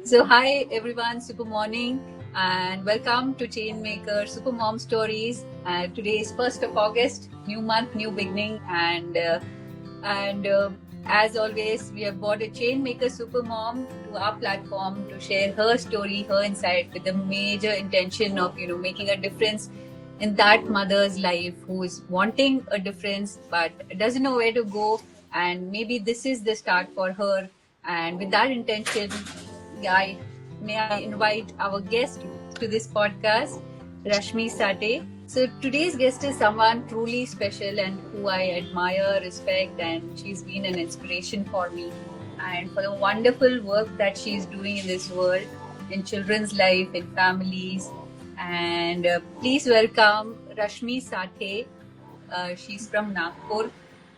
So hi everyone, super morning and welcome to Chainmaker Super Mom Stories. Today is 1st of August, new month, new beginning, and as always, we have brought a Chainmaker Super Mom to our platform to share her story, her insight with the major intention of making a difference in that mother's life who is wanting a difference but doesn't know where to go, and maybe this is the start for her. And with that intention, may I invite our guest to this podcast, Rashmi Sate. So today's guest is someone truly special and who I admire, respect, and she's been an inspiration for me and for the wonderful work that she's doing in this world, in children's life, in families. And please welcome Rashmi Sate. She's from Nagpur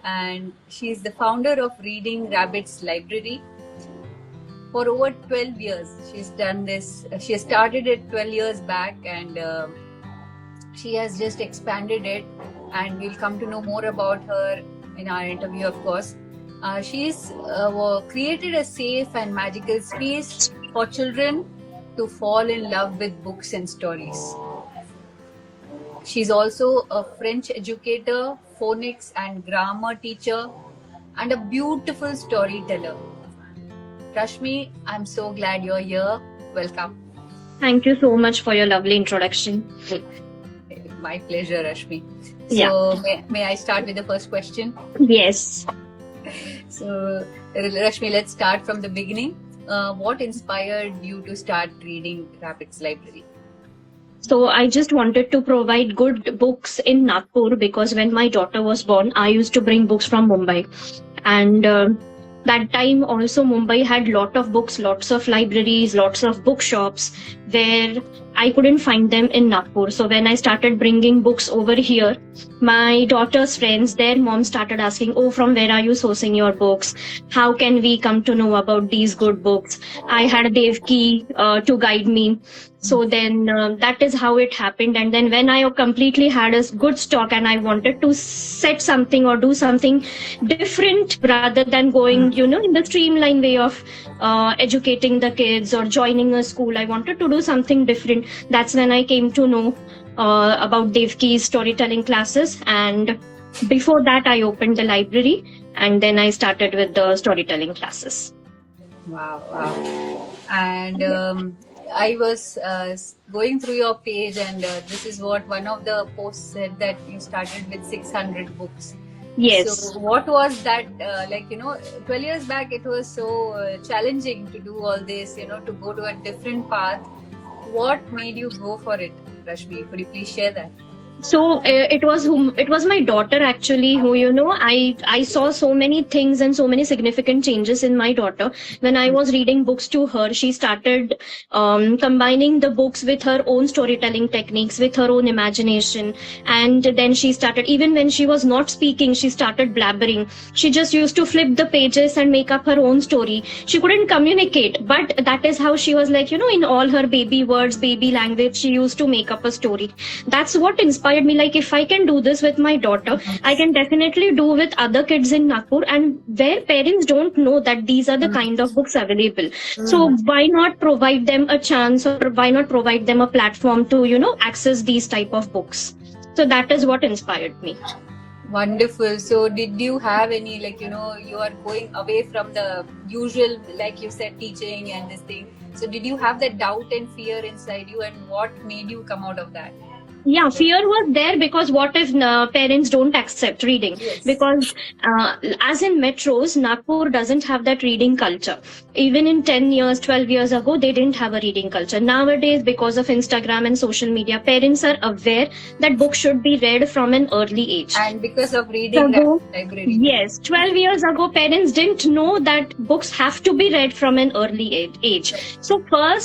and she's the founder of Reading Rabbits Library. For over 12 years, she's done this. She started it 12 years back, and she has just expanded it. And we'll come to know more about her in our interview, of course. She's created a safe and magical space for children to fall in love with books and stories. She's also a French educator, phonics and grammar teacher, and a beautiful storyteller. Rashmi, I'm so glad you're here. Welcome. Thank you so much for your lovely introduction. My pleasure, Rashmi. So, may I start with the first question? Yes. So, Rashmi, let's start from the beginning. What inspired you to start Reading Rabbits Library? So I just wanted to provide good books in Nagpur because when my daughter was born, I used to bring books from Mumbai. And that time also Mumbai had lot of books, lots of libraries, lots of bookshops where I couldn't find them in Nagpur. So when I started bringing books over here, my daughter's friends, their mom started asking, oh, from where are you sourcing your books? How can we come to know about these good books? I had Devki to guide me. So then that is how it happened. And then when I completely had a good stock and I wanted to set something or do something different rather than going, in the streamline way of educating the kids or joining a school, I wanted to do something different. That's when I came to know about Devki's storytelling classes. And before that, I opened the library and then I started with the storytelling classes. Wow. And I was going through your page, and this is what one of the posts said, that you started with 600 books. Yes. So what was that, 12 years back, it was so challenging to do all this, to go to a different path. What made you go for it, Rashmi? Could you please share that? So it was my daughter actually who, I saw so many things and so many significant changes in my daughter. When I was reading books to her, she started combining the books with her own storytelling techniques, with her own imagination. And then she started, even when she was not speaking, she started blabbering. She just used to flip the pages and make up her own story. She couldn't communicate, but that is how she was like, in all her baby words, baby language, she used to make up a story. That's what inspired me, like if I can do this with my daughter, I can definitely do with other kids in Nagpur, and where parents don't know that these are the kind of books available. So why not provide them a chance, or why not provide them a platform to access these type of books? So that is what inspired me. Wonderful. So did you have any, you are going away from the usual, like you said, teaching and this thing. So did you have that doubt and fear inside you, and what made you come out of that? Yeah, fear was there because what if parents don't accept reading? Yes. Because as in metros, Nagpur doesn't have that reading culture. Even in 10 years, 12 years ago, they didn't have a reading culture. Nowadays, because of Instagram and social media, parents are aware that books should be read from an early age. And because of Reading Library. Yes, 12 years ago, parents didn't know that books have to be read from an early age. So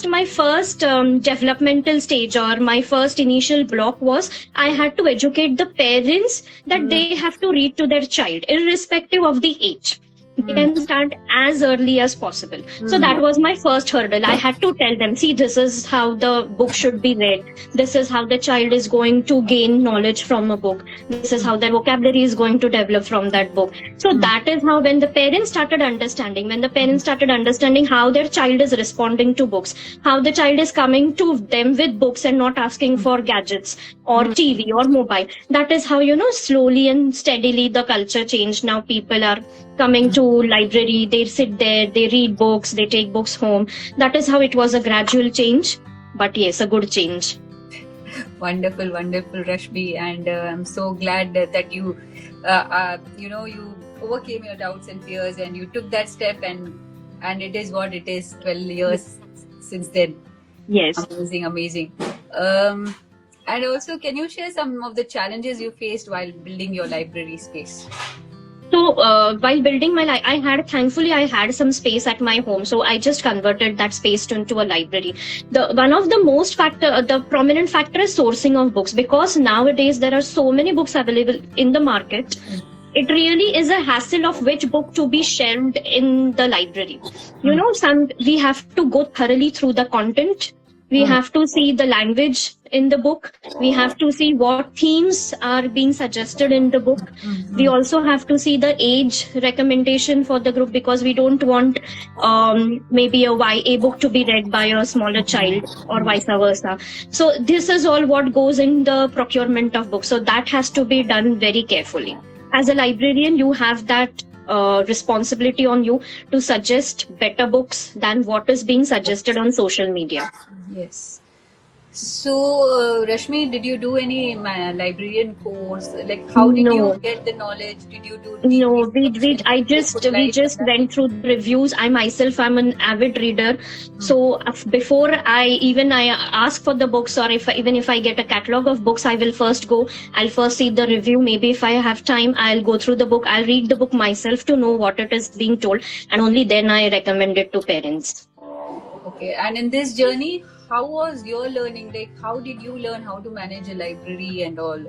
my first developmental stage, or my first initial block was I had to educate the parents that they have to read to their child, irrespective of the age. They can start as early as possible. So that was my first hurdle. I had to tell them, see, this is how the book should be read. This is how the child is going to gain knowledge from a book. This is how their vocabulary is going to develop from that book. So that is how, when the parents started understanding, how their child is responding to books, how the child is coming to them with books and not asking for gadgets or TV or mobile. That is how, slowly and steadily the culture changed. Now people are coming to library, they sit there, they read books, they take books home. That is how it was a gradual change, but yes, a good change. Wonderful, Rashmi, and I'm so glad that you, you overcame your doubts and fears, and you took that step, and it is what it is. 12 years since then. Yes. Amazing. And also, can you share some of the challenges you faced while building your library space? So while building my thankfully I had some space at my home, so I just converted that space into a library. One of the prominent factor is sourcing of books, because nowadays there are so many books available in the market. It really is a hassle of which book to be shelved in the library. We have to go thoroughly through the content. We have to see the language in the book. We have to see what themes are being suggested in the book. We also have to see the age recommendation for the group, because we don't want maybe a YA book to be read by a smaller child or vice versa. So this is all what goes in the procurement of books. So that has to be done very carefully. As a librarian, you have that responsibility on you to suggest better books than what is being suggested on social media. Yes. So, Rashmi, did you do any librarian course? Like, how did you get the knowledge? Did you do? No, we just went through the reviews. I myself am an avid reader, so before I ask for the books, or if I get a catalog of books, I'll first see the review. Maybe if I have time, I'll go through the book. I'll read the book myself to know what it is being told, and only then I recommend it to parents. Okay, and in this journey, how was your learning? Like, how did you learn how to manage a library and all?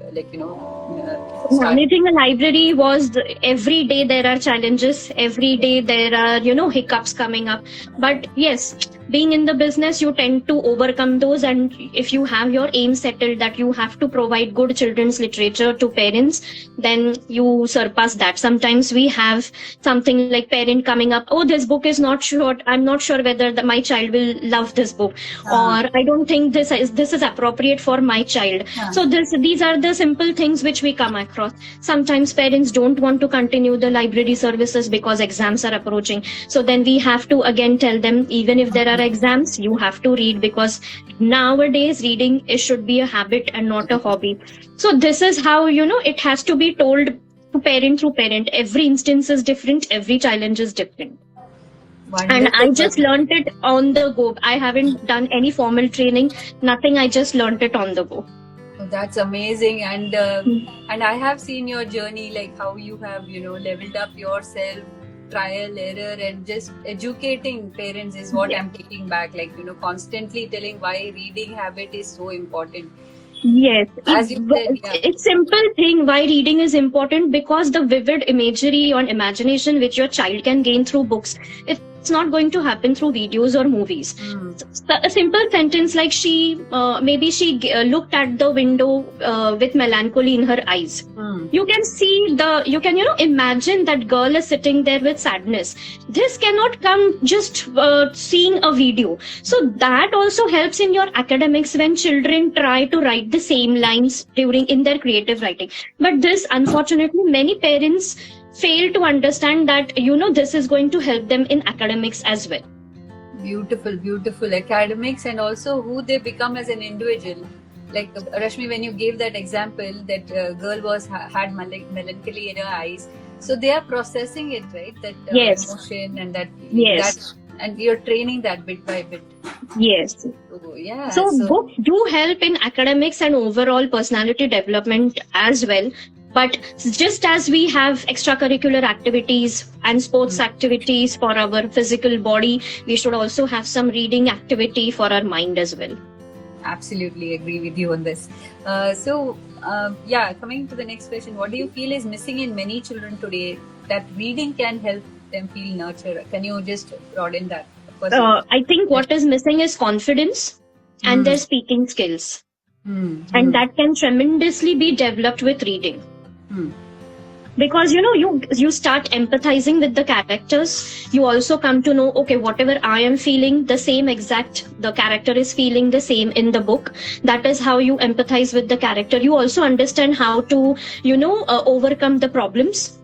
Managing a library was every day there are challenges. Every day there are, hiccups coming up. But yes, being in the business, you tend to overcome those. And if you have your aim settled that you have to provide good children's literature to parents, then you surpass that. Sometimes we have something like parent coming up, oh, this book is not short. I'm not sure whether my child will love this book. Or I don't think this is appropriate for my child. So these are the simple things which we come across. Sometimes parents don't want to continue the library services because exams are approaching. So then we have to again tell them, even if there are exams, you have to read, because nowadays reading should be a habit and not a hobby. So this is how, it has to be told to parent through parent. Every instance is different. Every challenge is different. And I just learned it on the go. I haven't done any formal training, nothing. I just learned it on the go. That's amazing. And I have seen your journey, like how you have, leveled up yourself, trial, error, and just educating parents is what I'm taking back. Like, constantly telling why reading habit is so important. Yes, as you said, it's simple thing why reading is important, because the vivid imagery or imagination which your child can gain through books, it's not going to happen through videos or movies. A simple sentence like she looked at the window with melancholy in her eyes. You can imagine that girl is sitting there with sadness. This cannot come just seeing a video. So that also helps in your academics when children try to write the same lines in their creative writing. But this, unfortunately, many parents fail to understand that this is going to help them in academics as well. Beautiful academics, and also who they become as an individual. Like Rashmi, when you gave that example, that girl had melancholy in her eyes, so they are processing it, right? That emotion and that, and you're training that bit by bit. Yes. So books do help in academics and overall personality development as well. But just as we have extracurricular activities and sports activities for our physical body, we should also have some reading activity for our mind as well. Absolutely agree with you on this. Coming to the next question, what do you feel is missing in many children today that reading can help them feel nurtured? Can you just broaden that? Of course, I think what is missing is confidence and their speaking skills. And that can tremendously be developed with reading. Because you start empathizing with the characters. You also come to know, okay, whatever I am feeling, the same exact the character is feeling the same in the book. That is how you empathize with the character. You also understand how to overcome the problems.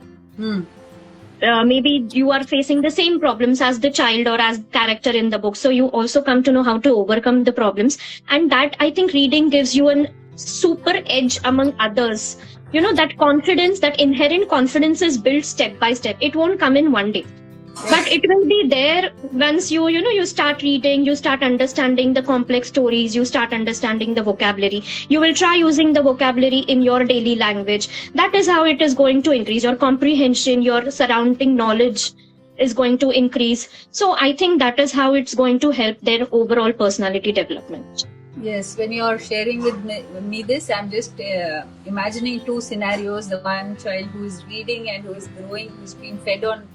Maybe you are facing the same problems as the child or as character in the book, so you also come to know how to overcome the problems. And that, I think, reading gives you a super edge among others. That confidence, that inherent confidence is built step by step. It won't come in one day, but it will be there once you start reading, you start understanding the complex stories, you start understanding the vocabulary. You will try using the vocabulary in your daily language. That is how it is going to increase your comprehension, your surrounding knowledge is going to increase. So I think that is how it's going to help their overall personality development. Yes, when you're sharing with me this, I'm just imagining two scenarios. The one child who is reading and who is growing, who's being fed on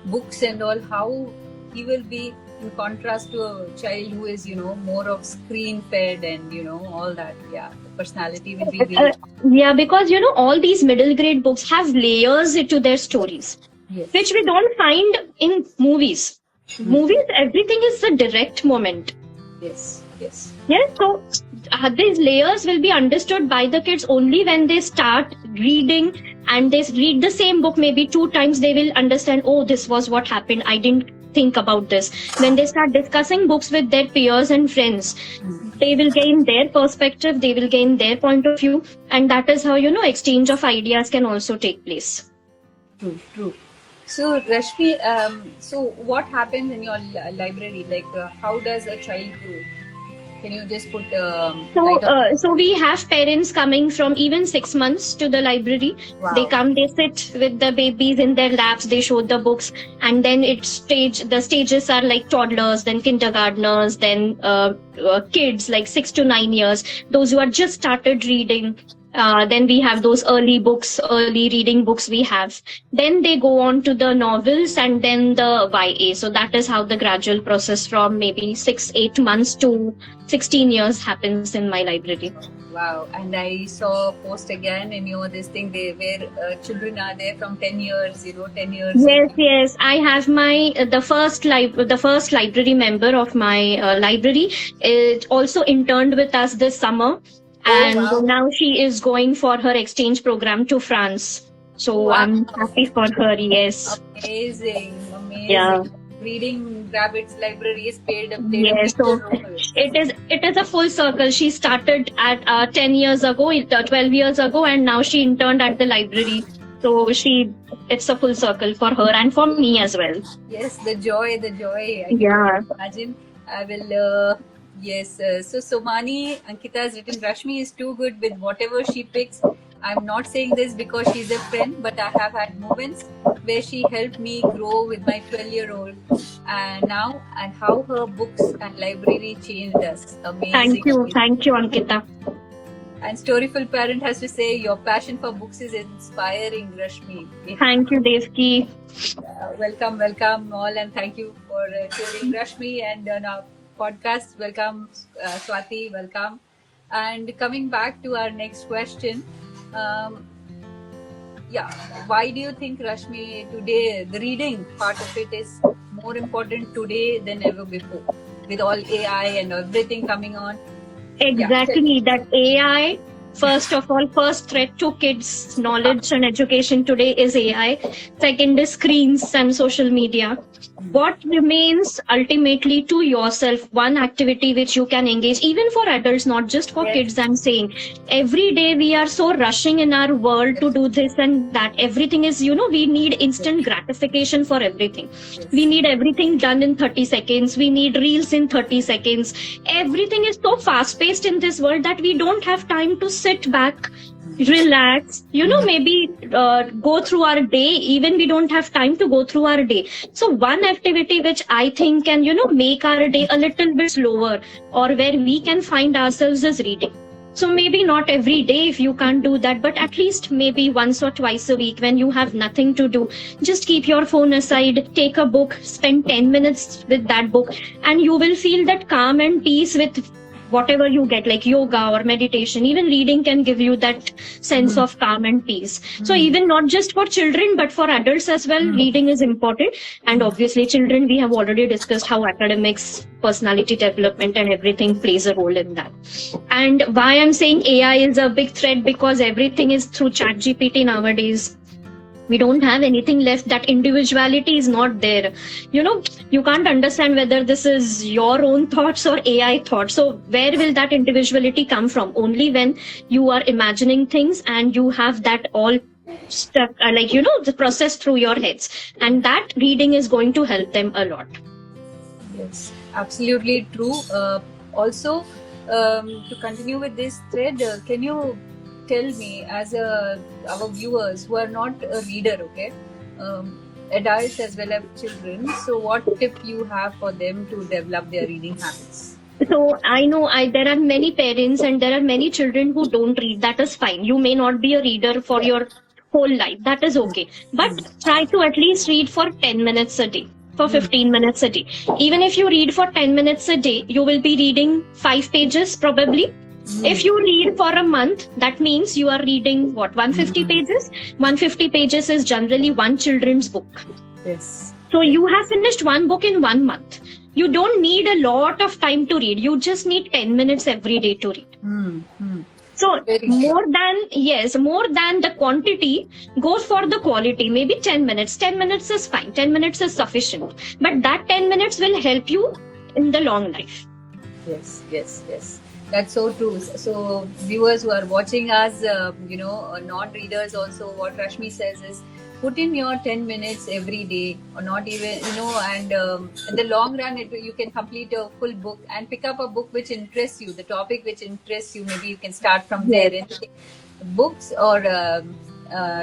books and all, how he will be in contrast to a child who is, more of screen fed and, all that. Yeah, the personality will be really... Yeah, because, all these middle grade books have layers to their stories, yes, which we don't find in movies. Movies, everything is a direct moment. Yes, yes. Yes, so these layers will be understood by the kids only when they start reading and they read the same book maybe 2 times. They will understand, oh, this was what happened. I didn't think about this. When they start discussing books with their peers and friends, they will gain their perspective, they will gain their point of view. And that is how, exchange of ideas can also take place. True. So, Rashmi, so what happens in your library? Like, how does a child grow? Can you just put... So we have parents coming from even 6 months to the library. Wow. They come, they sit with the babies in their laps, they show the books, and then the stages are like toddlers, then kindergartners, then kids like 6 to 9 years, those who are just started reading. Then we have those early reading books we have. Then they go on to the novels and then the YA. So that is how the gradual process from maybe 6-8 months to 16 years happens in my library. Wow. And I saw a post again in this thing where children are there from 10 years, 10 years. Yes. I have the first library member of my library. It also interned with us this summer. And now she is going for her exchange program to France. So I'm happy for her, yes. Amazing. Yeah. Reading Rabbit's library is paid up. Yes, so it is a full circle. She started at 10 years ago, 12 years ago, and now she interned at the library. So it's a full circle for her and for me as well. Yes, the joy. I can imagine. I will... Yes, so Somani, Ankita has written, Rashmi is too good with whatever she picks. I'm not saying this because she's a friend, but I have had moments where she helped me grow with my 12-year-old and how her books and library changed us. Amazing. Thank you, Ankita. And Storyful Parent has to say, your passion for books is inspiring, Rashmi. Thank you, Devki. Welcome all, and thank you for sharing, Rashmi, and now podcast. Welcome, Swati. Welcome. And coming back to our next question, why do you think, Rashmi, today the reading part of it is more important today than ever before, with all AI and everything coming on? Exactly, that AI. First of all, first threat to kids' knowledge and education today is AI. Second is screens and social media. What remains ultimately to yourself, one activity which you can engage, even for adults, not just for kids, I'm saying. Every day we are so rushing in our world to do this and that. Everything is, we need instant gratification for everything. We need everything done in 30 seconds. We need reels in 30 seconds. Everything is so fast-paced in this world that we don't have time to sit back, relax, maybe go through our day. Even we don't have time to go through our day. So one activity which I think can, make our day a little bit slower, or where we can find ourselves, is reading. So maybe not every day if you can't do that, but at least maybe once or twice a week when you have nothing to do, just keep your phone aside, take a book, spend 10 minutes with that book, and you will feel that calm and peace with whatever you get, like yoga or meditation. Even reading can give you that sense of calm and peace. So even not just for children, but for adults as well, reading is important. And obviously children, we have already discussed how academics, personality development and everything plays a role in that. And why I'm saying AI is a big threat, because everything is through ChatGPT nowadays. We don't have anything left. That individuality is not there. You can't understand whether this is your own thoughts or AI thoughts. So where will that individuality come from? Only when you are imagining things and you have that all stuff, the process through your heads. And that reading is going to help them a lot. Yes, absolutely true. Also, to continue with this thread, can you tell me, as our viewers who are not a reader, okay, adults as well as children, so what tip you have for them to develop their reading habits? So I know there are many parents and there are many children who don't read. That is fine. You may not be a reader for your whole life. That is okay. But try to at least read for 10 minutes a day, for 15 minutes a day. Even if you read for 10 minutes a day, you will be reading 5 pages probably. If you read for a month, that means you are reading 150 pages? 150 pages is generally one children's book. Yes. So you have finished one book in 1 month. You don't need a lot of time to read. You just need 10 minutes every day to read. So more than the quantity, go for the quality. Maybe 10 minutes. 10 minutes is fine. 10 minutes is sufficient. But that 10 minutes will help you in the long life. Yes. That's so true. So viewers who are watching us, non-readers also, what Rashmi says is, put in your 10 minutes every day, or not even, and in the long run, you can complete a full book and pick up a book which interests you, the topic which interests you. Maybe you can start from there. Books or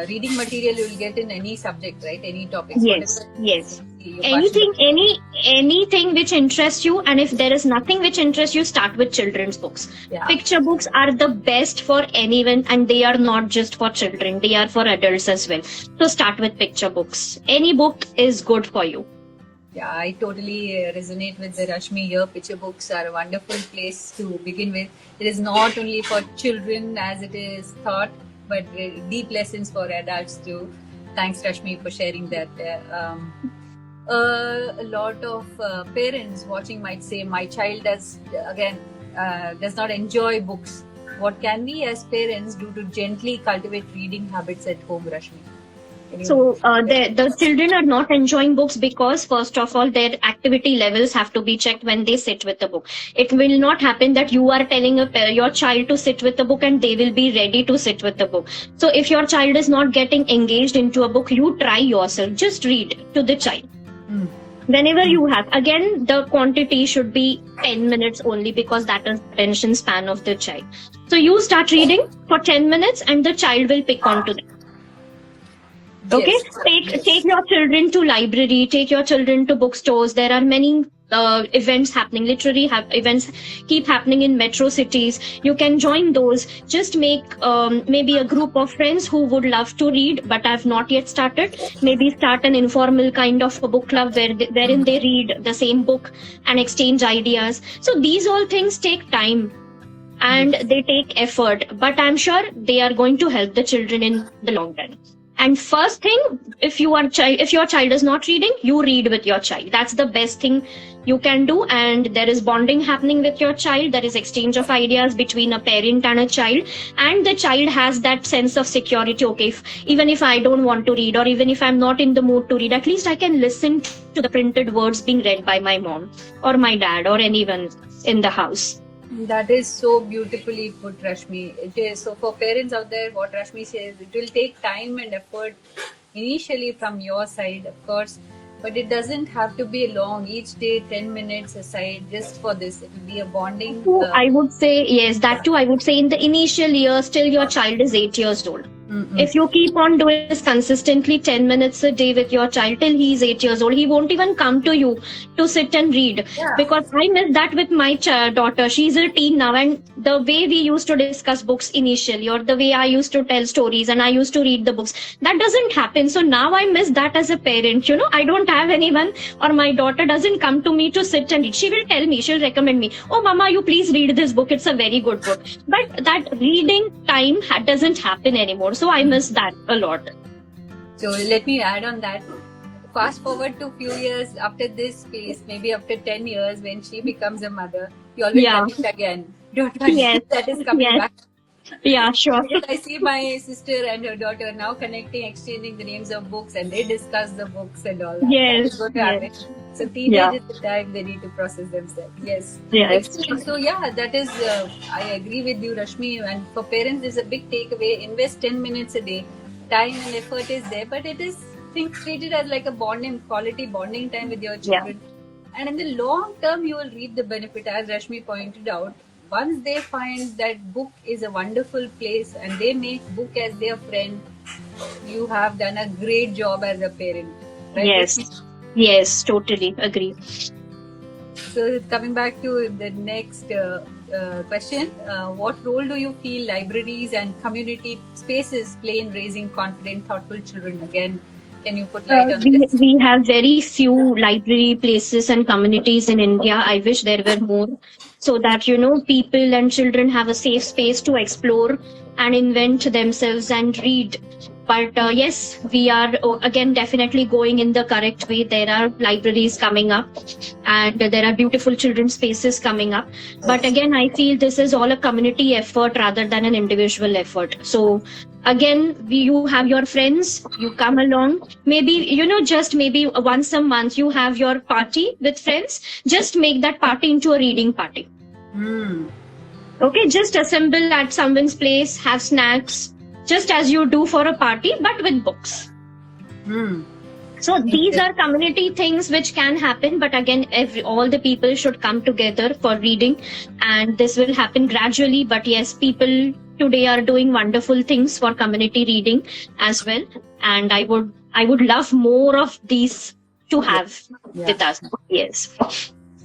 reading material you will get in any subject, right? Any topic. Yes. Anything which interests you, and if there is nothing which interests you, start with children's books. Yeah. Picture books are the best for anyone, and they are not just for children, they are for adults as well. So start with picture books. Any book is good for you. Yeah, I totally resonate with the Rashmi here. Picture books are a wonderful place to begin with. It is not only for children as it is thought, but deep lessons for adults too. Thanks, Rashmi, for sharing that. A lot of parents watching might say, my child does not enjoy books. What can we as parents do to gently cultivate reading habits at home, Rashmi? So the children are not enjoying books because, first of all, their activity levels have to be checked when they sit with the book. It will not happen that you are telling your child to sit with the book and they will be ready to sit with the book. So if your child is not getting engaged into a book, you try yourself. Just read to the child. Whenever you have, again, the quantity should be 10 minutes only, because that is the attention span of the child. So you start reading for 10 minutes and the child will pick on to them. Okay, yes. Take your children to library, take your children to bookstores. There are many events happening, events keep happening in metro cities. You can join those. Just make maybe a group of friends who would love to read but have not yet started. Maybe start an informal kind of a book club wherein they read the same book and exchange ideas. So these all things take time and they take effort, but I'm sure they are going to help the children in the long run. And first thing, if your child is not reading, you read with your child. That's the best thing you can do. And there is bonding happening with your child. There is exchange of ideas between a parent and a child. And the child has that sense of security. Okay, even if I don't want to read, or even if I'm not in the mood to read, at least I can listen to the printed words being read by my mom or my dad or anyone in the house. That is so beautifully put, Rashmi. It is so for parents out there, what Rashmi says, it will take time and effort initially from your side, of course, but it doesn't have to be long. Each day, 10 minutes aside just for this. It will be a bonding. I would say, yes, that too, I would say in the initial years, till your child is 8 years old. If you keep on doing this consistently 10 minutes a day with your child till he's 8 years old, he won't even come to you to sit and read. Yeah. Because I miss that with my daughter. She's a teen now, and the way we used to discuss books initially, or the way I used to tell stories and I used to read the books, that doesn't happen. So now I miss that as a parent. I don't have anyone, or my daughter doesn't come to me to sit and read. She will tell me, she'll recommend me, oh mama, you please read this book, it's a very good book. But that reading time doesn't happen anymore. So I miss that a lot. So let me add on that. Fast forward to a few years after this phase, maybe after 10 years, when she becomes a mother, you always connect again. Don't worry, Yes. that is coming back. Yeah, sure. Because I see my sister and her daughter now connecting, exchanging the names of books, and they discuss the books and all that. Yes. That is going to happen. So teenage is the time they need to process themselves. Yes. Yes. So yeah, that is, I agree with you, Rashmi. And for parents, there's a big takeaway. Invest 10 minutes a day. Time and effort is there, but it is treated as like a quality bonding time with your children. Yeah. And in the long term, you will reap the benefit, as Rashmi pointed out. Once they find that book is a wonderful place and they make book as their friend, you have done a great job as a parent. Right? Yes. Yes, totally agree. So coming back to the next question, what role do you feel libraries and community spaces play in raising confident, thoughtful children? Again, can you put light on this? We have very few library places and communities in India. I wish there were more, so that people and children have a safe space to explore and invent themselves and read. But yes, we are again definitely going in the correct way. There are libraries coming up and there are beautiful children's spaces coming up. But again, I feel this is all a community effort rather than an individual effort. So again, you have your friends, you come along. Maybe, just maybe once a month you have your party with friends. Just make that party into a reading party. Okay, just assemble at someone's place, have snacks, just as you do for a party, but with books. So these are community things which can happen, but again, all the people should come together for reading, and this will happen gradually. But yes, people today are doing wonderful things for community reading as well, and I would love more of these to have with us. Yes.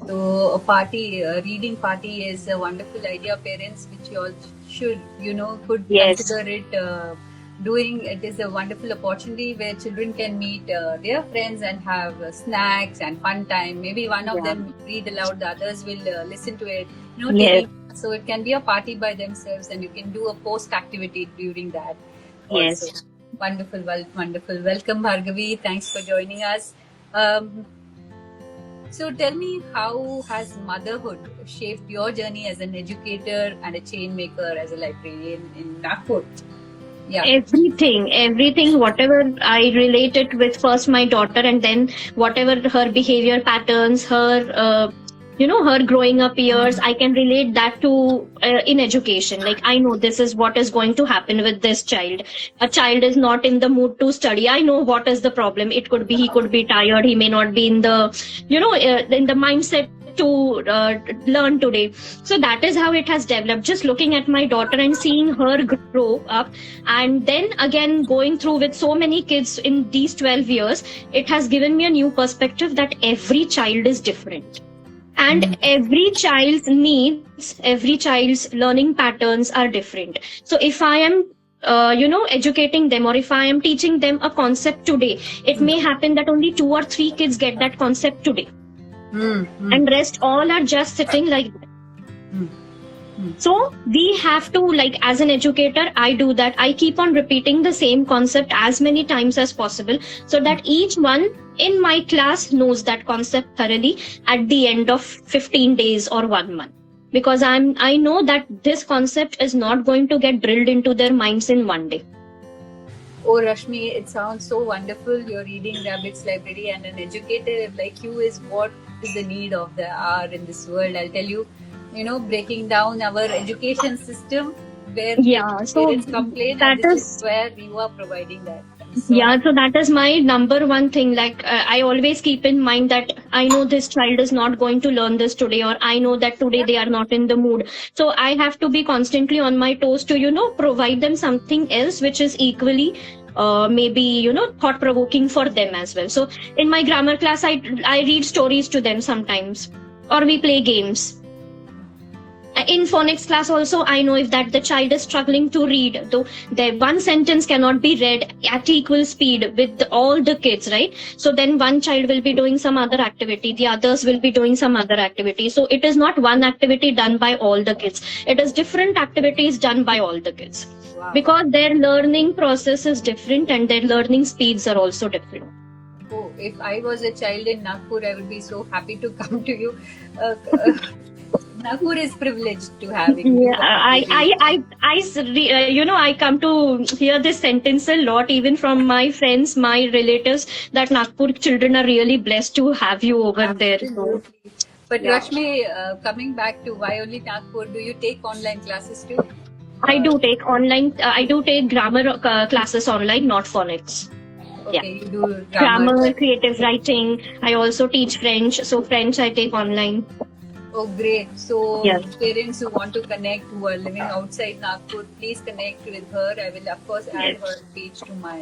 So a reading party is a wonderful idea, parents, which you all should, could consider it doing. It is a wonderful opportunity where children can meet their friends and have snacks and fun time. Maybe one of them read aloud, the others will listen to it. So it can be a party by themselves, and you can do a post activity during that. Yes. Also. Wonderful. Welcome, Bhargavi. Thanks for joining us. So tell me, how has motherhood shaped your journey as an educator and a chain maker, as a librarian in Nagpur? Yeah. Everything, whatever I related with first my daughter, and then whatever her behavior patterns, her her growing up years, I can relate that to in education. Like, I know this is what is going to happen with this child. A child is not in the mood to study. I know what is the problem. It could be, he could be tired. He may not be in the, in the mindset to learn today. So that is how it has developed. Just looking at my daughter and seeing her grow up, and then again going through with so many kids in these 12 years, it has given me a new perspective that every child is different. And every child's needs, every child's learning patterns are different. So if I am, educating them, or if I am teaching them a concept today, it may happen that only 2 or 3 kids get that concept today. And rest all are just sitting like that. So we have to, like, as an educator, I do that. I keep on repeating the same concept as many times as possible, so that each one in my class knows that concept thoroughly at the end of 15 days or 1 month. Because I know that this concept is not going to get drilled into their minds in one day. Oh, Rashmi, it sounds so wonderful. You're reading Rabbit's Library, and an educator like you is what is the need of the hour in this world. I'll tell you, breaking down our education system where parents complain, and this is where you are providing that. So, Yeah, so that is my number one thing. Like, I always keep in mind that I know this child is not going to learn this today, or I know that today they are not in the mood. So I have to be constantly on my toes to, provide them something else which is equally, maybe, thought provoking for them as well. So in my grammar class, I read stories to them sometimes, or we play games. In phonics class also, I know if that the child is struggling to read, though their one sentence cannot be read at equal speed with all the kids, right? So then one child will be doing some other activity, the others will be doing some other activity. So it is not one activity done by all the kids, it is different activities done by all the kids. wow. Because their learning process is different and their learning speeds are also different. Oh, if I was a child in Nagpur, I would be so happy to come to you. Nagpur is privileged to have it. Yeah, I come to hear this sentence a lot, even from my friends, my relatives, that Nagpur children are really blessed to have you over there. So, Absolutely. But yeah. Rashmi, coming back to why only Nagpur, do you take online classes too? I do take online. I do take grammar classes online, not phonics. Okay, Yeah. you do Grammar, creative writing. I also teach French, so French I take online. Oh, great. So, Yeah. parents who want to connect, who are living outside Nagpur, please connect with her. I will, of course, add Yes. her page to my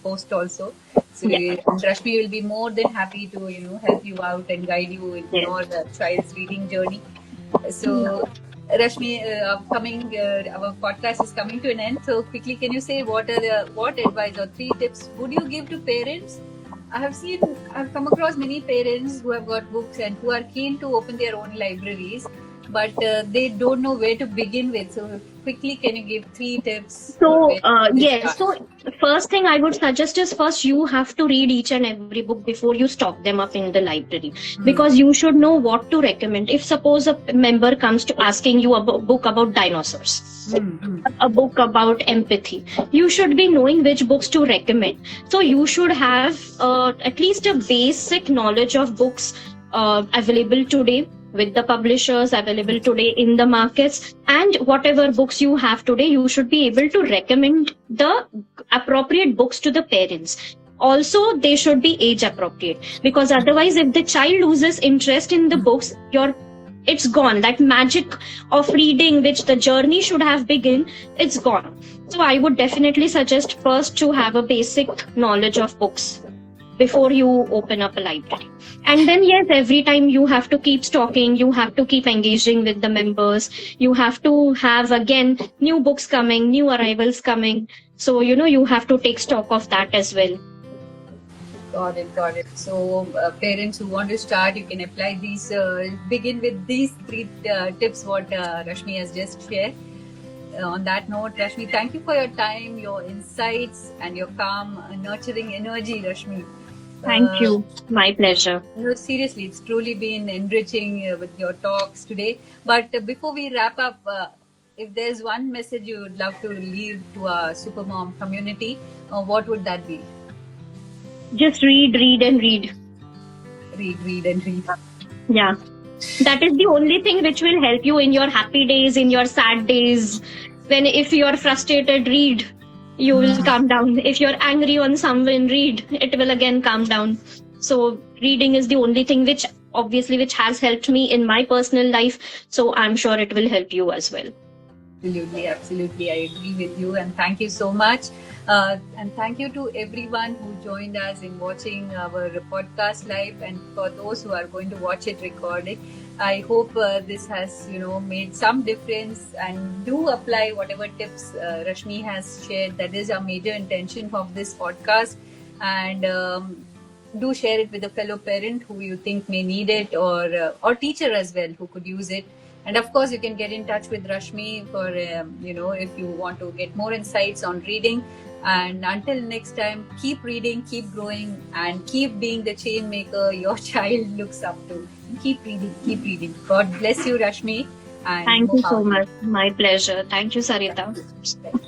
post also. So, Yeah. and Rashmi will be more than happy to, help you out and guide you in Yes. your child's reading journey. So, Rashmi, our podcast is coming to an end. So, quickly, can you say what advice or 3 tips would you give to parents? I've come across many parents who have got books and who are keen to open their own libraries, but they don't know where to begin with. So, quickly, can you give 3 tips? So, they yes. start? So, first thing I would suggest is first you have to read each and every book before you stock them up in the library, because you should know what to recommend. If suppose a member comes to asking you a book about dinosaurs, a book about empathy, you should be knowing which books to recommend. So you should have at least a basic knowledge of books available today with the publishers, available today in the markets, and whatever books you have today, you should be able to recommend the appropriate books to the parents. Also, they should be age appropriate, because otherwise if the child loses interest in the books, it's gone. That magic of reading, which the journey should have begun, it's gone. So I would definitely suggest first to have a basic knowledge of books before you open up a library. And then, yes, every time you have to keep stocking, you have to keep engaging with the members, you have to have, again, new books coming, new arrivals coming. So, you have to take stock of that as well. Got it. So, parents who want to start, you can apply these, begin with these 3 tips what Rashmi has just shared. On that note, Rashmi, thank you for your time, your insights, and your calm, nurturing energy, Rashmi. Thank you. My pleasure. No, seriously, it's truly been enriching with your talks today. But before we wrap up, if there's one message you would love to leave to our Supermom community, what would that be? Just read and read. Read and read. Yeah. That is the only thing which will help you in your happy days, in your sad days. If you're frustrated, read. You will calm down. If you're angry on someone, read. It will again calm down. So reading is the only thing which has helped me in my personal life. So I'm sure it will help you as well. Absolutely. I agree with you. And thank you so much. And thank you to everyone who joined us in watching our podcast live, and for those who are going to watch it recorded. I hope this has, made some difference, and do apply whatever tips Rashmi has shared. That is our major intention of this podcast. And do share it with a fellow parent who you think may need it, or teacher as well who could use it. And of course, you can get in touch with Rashmi for, if you want to get more insights on reading. And until next time, keep reading, keep growing, and keep being the chain maker your child looks up to. Keep reading. God bless you, Rashmi. And thank you so much. My pleasure. Thank you, Sarita. Thank you.